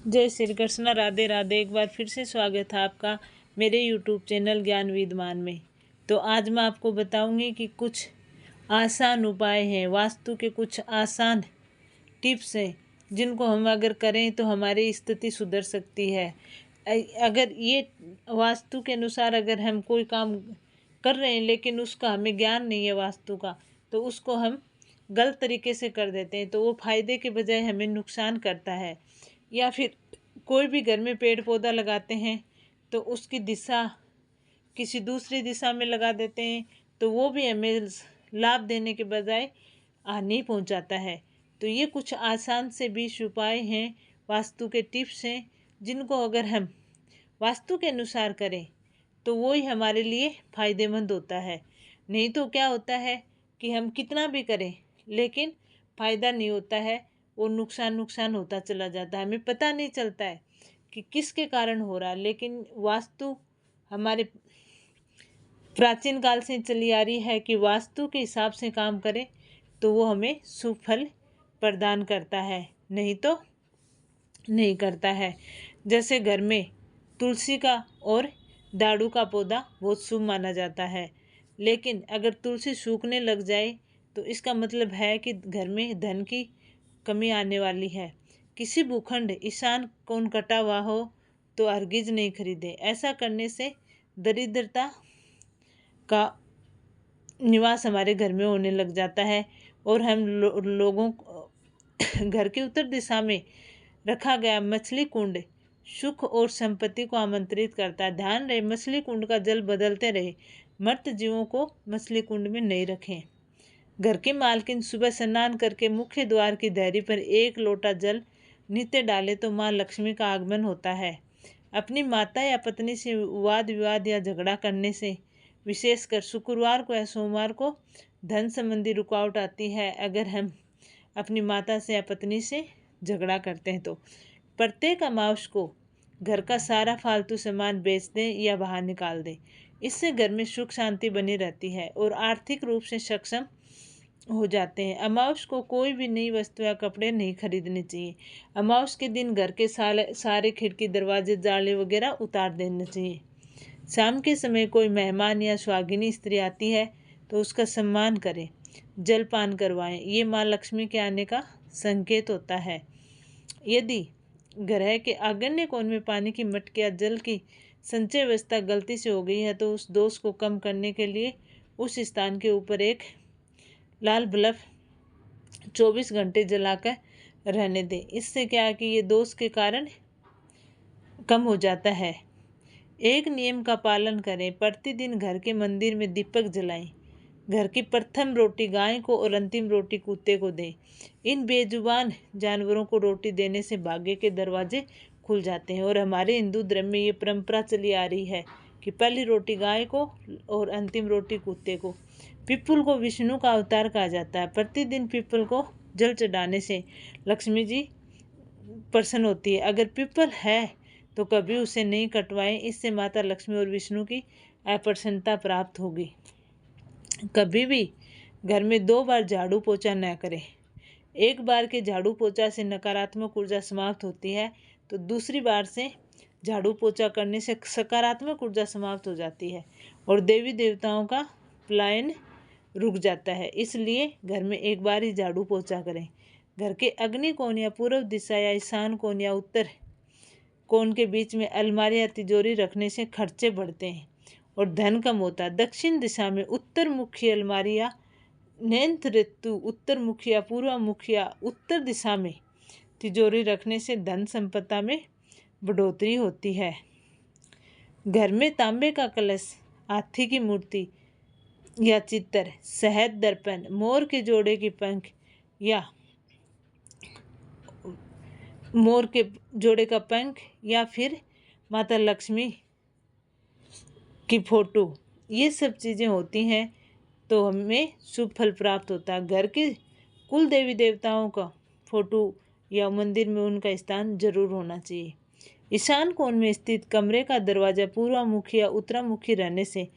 जय श्री कृष्ण, राधे राधे। एक बार फिर से स्वागत है आपका मेरे यूट्यूब चैनल ज्ञान विद्वान में। तो आज मैं आपको बताऊंगी कि कुछ आसान उपाय हैं, वास्तु के कुछ आसान टिप्स हैं जिनको हम अगर करें तो हमारी स्थिति सुधर सकती है। अगर ये वास्तु के अनुसार अगर हम कोई काम कर रहे हैं लेकिन उसका हमें ज्ञान नहीं है वास्तु का, तो उसको हम गलत तरीके से कर देते हैं तो वो फायदे के बजाय हमें नुकसान करता है। या फिर कोई भी घर में पेड़ पौधा लगाते हैं तो उसकी दिशा किसी दूसरी दिशा में लगा देते हैं तो वो भी हमें लाभ देने के बजाय हानि पहुंचाता है। तो ये कुछ आसान से 20 उपाय हैं, वास्तु के टिप्स हैं, जिनको अगर हम वास्तु के अनुसार करें तो वो ही हमारे लिए फ़ायदेमंद होता है। नहीं तो क्या होता है कि हम कितना भी करें लेकिन फ़ायदा नहीं होता है, वो नुकसान होता चला जाता है। हमें पता नहीं चलता है कि किसके कारण हो रहा है, लेकिन वास्तु हमारे प्राचीन काल से चली आ रही है कि वास्तु के हिसाब से काम करें तो वो हमें शुभ फल प्रदान करता है, नहीं तो नहीं करता है। जैसे घर में तुलसी का और दाड़ू का पौधा बहुत शुभ माना जाता है, लेकिन अगर तुलसी सूखने लग जाए तो इसका मतलब है कि घर में धन की कमी आने वाली है। किसी भूखंड ईशान कोण कटा हुआ हो तो हरगिज नहीं खरीदे। ऐसा करने से दरिद्रता का निवास हमारे घर में होने लग जाता है और हम लोगों को घर की उत्तर दिशा में रखा गया मछली कुंड सुख और संपत्ति को आमंत्रित करता है। ध्यान रहे, मछली कुंड का जल बदलते रहे, मृत जीवों को मछली कुंड में नहीं रखें। घर की मालकिन सुबह स्नान करके मुख्य द्वार की धैर्य पर 1 लोटा जल नित्य डाले तो माँ लक्ष्मी का आगमन होता है। अपनी माता या पत्नी से वाद विवाद या झगड़ा करने से विशेषकर शुक्रवार को या सोमवार को धन संबंधी रुकावट आती है। अगर हम अपनी माता से या पत्नी से झगड़ा करते हैं तो प्रत्येक अमावस को घर का सारा फालतू सामान बेच दें या बाहर निकाल दें। इससे घर में सुख शांति बनी रहती है और आर्थिक रूप से सक्षम हो जाते हैं। अमावस को कोई भी नई वस्तु या कपड़े नहीं खरीदने चाहिए। अमावस के दिन घर के सारे खिड़की दरवाजे जाले वगैरह उतार देने चाहिए। शाम के समय कोई मेहमान या सुहागिनी स्त्री आती है तो उसका सम्मान करें, जलपान करवाएं। ये माँ लक्ष्मी के आने का संकेत होता है। यदि ग्रह के आग्नेय कोण में पानी की मटकी या जल की संचय व्यवस्था गलती से हो गई है तो उस दोष को कम करने के लिए उस स्थान के ऊपर एक लाल बल्ब 24 घंटे जलाकर रहने दें। इससे क्या है कि ये दोष के कारण कम हो जाता है। एक नियम का पालन करें, प्रतिदिन घर के मंदिर में दीपक जलाएं। घर की प्रथम रोटी गाय को और अंतिम रोटी कुत्ते को दें। इन बेजुबान जानवरों को रोटी देने से भाग्य के दरवाजे खुल जाते हैं और हमारे हिंदू धर्म में ये परंपरा चली आ रही है कि पहली रोटी गाय को और अंतिम रोटी कुत्ते को। पिप्पल को विष्णु का अवतार कहा जाता है। प्रतिदिन पिप्पल को जल चढ़ाने से लक्ष्मी जी प्रसन्न होती है। अगर पिप्पल है तो कभी उसे नहीं कटवाएं, इससे माता लक्ष्मी और विष्णु की अप्रसन्नता प्राप्त होगी। कभी भी घर में 2 बार झाड़ू पोछा न करें। एक बार के झाड़ू पोछा से नकारात्मक ऊर्जा समाप्त होती है तो दूसरी बार से झाड़ू पोछा करने से सकारात्मक ऊर्जा समाप्त हो जाती है और देवी देवताओं का पलायन रुक जाता है। इसलिए घर में एक बार ही झाड़ू पोछा करें। घर के अग्नि कोण या पूर्व दिशा या ईशान कोण या उत्तर कोण के बीच में अलमारी या तिजोरी रखने से खर्चे बढ़ते हैं और धन कम होता है। दक्षिण दिशा में उत्तर मुखी अलमारी या नैन्थ ऋतु उत्तर मुखी या पूर्व मुखी या उत्तर दिशा में तिजोरी रखने से धन संपदा में बढ़ोतरी होती है। घर में तांबे का कलश, हाथी की मूर्ति या चित्र, शहद दर्पण, मोर के जोड़े की पंख या मोर के जोड़े का पंख या फिर माता लक्ष्मी की फोटो, ये सब चीज़ें होती हैं तो हमें शुभ फल प्राप्त होता है। घर के कुल देवी देवताओं का फोटो या मंदिर में उनका स्थान जरूर होना चाहिए। ईशान कोण में स्थित कमरे का दरवाज़ा पूर्वमुखी या उत्तरामुखी रहने से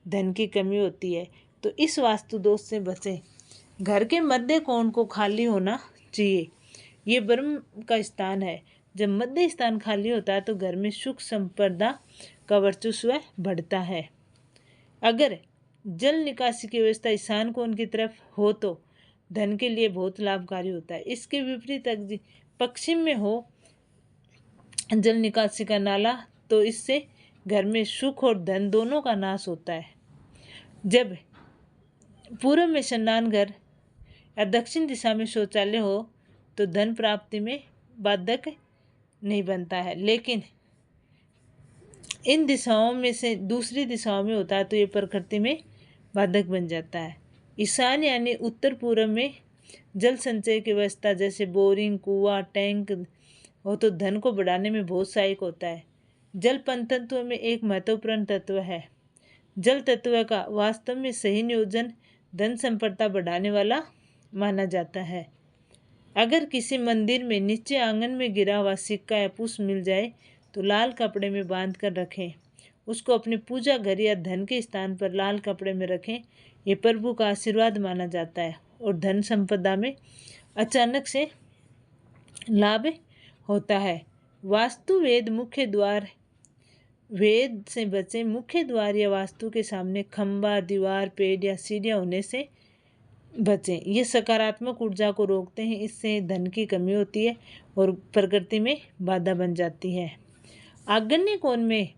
धन की कमी होती है, तो इस वास्तु दोष से बचें। घर के मध्य कोण को खाली होना चाहिए। ये ब्रह्म का स्थान है जब मध्य स्थान खाली होता है तो घर में सुख संपदा का वर्चस्व बढ़ता है। अगर जल निकासी की व्यवस्था ईशान कोण की तरफ हो तो धन के लिए बहुत लाभकारी होता है। इसके विपरीत पश्चिम में हो जल निकासी का नाला तो इससे घर में सुख और धन दोनों का नाश होता है। जब पूर्व में स्नान घर या दक्षिण दिशा में शौचालय हो तो धन प्राप्ति में बाधक नहीं बनता है, लेकिन इन दिशाओं में से दूसरी दिशाओं में होता है तो ये प्रकृति में बाधक बन जाता है। ईशान यानी उत्तर पूर्व में जल संचय की व्यवस्था जैसे बोरिंग, कुआं, टैंक हो तो धन को बढ़ाने में बहुत सहायक होता है। जल पंचतत्व में एक महत्वपूर्ण तत्व है। जल तत्व का वास्तव में सही नियोजन धन संपदा बढ़ाने वाला माना जाता है। अगर किसी मंदिर में नीचे आंगन में गिरा हुआ सिक्का या पुष्प मिल जाए तो लाल कपड़े में बांध कर रखें। उसको अपने पूजा घर या धन के स्थान पर लाल कपड़े में रखें। ये प्रभु का आशीर्वाद माना जाता है और धन संपदा में अचानक से लाभ होता है। वास्तु वेद मुख्य द्वार वेद से बचे। मुख्य द्वार या वास्तु के सामने खंबा, दीवार, पेड़ या सीढ़ियाँ होने से बचें। ये सकारात्मक ऊर्जा को रोकते हैं, इससे धन की कमी होती है और प्रकृति में बाधा बन जाती है। आग्नेय कोण में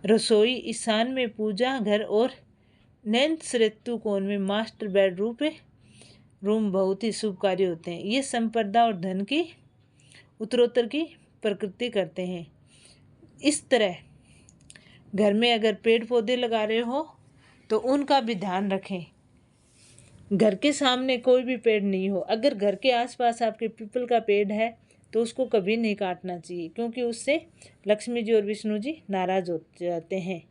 रसोई, ईशान में पूजा घर और नैऋत्य कोण में मास्टर बेडरूम बहुत ही शुभकारी होते हैं। ये संपदा और धन की उत्तरोत्तर की प्रकृति करते हैं। इस तरह घर में अगर पेड़ पौधे लगा रहे हो तो उनका भी ध्यान रखें। घर के सामने कोई भी पेड़ नहीं हो। अगर घर के आसपास आपके पीपल का पेड़ है तो उसको कभी नहीं काटना चाहिए, क्योंकि उससे लक्ष्मी जी और विष्णु जी नाराज हो जाते हैं।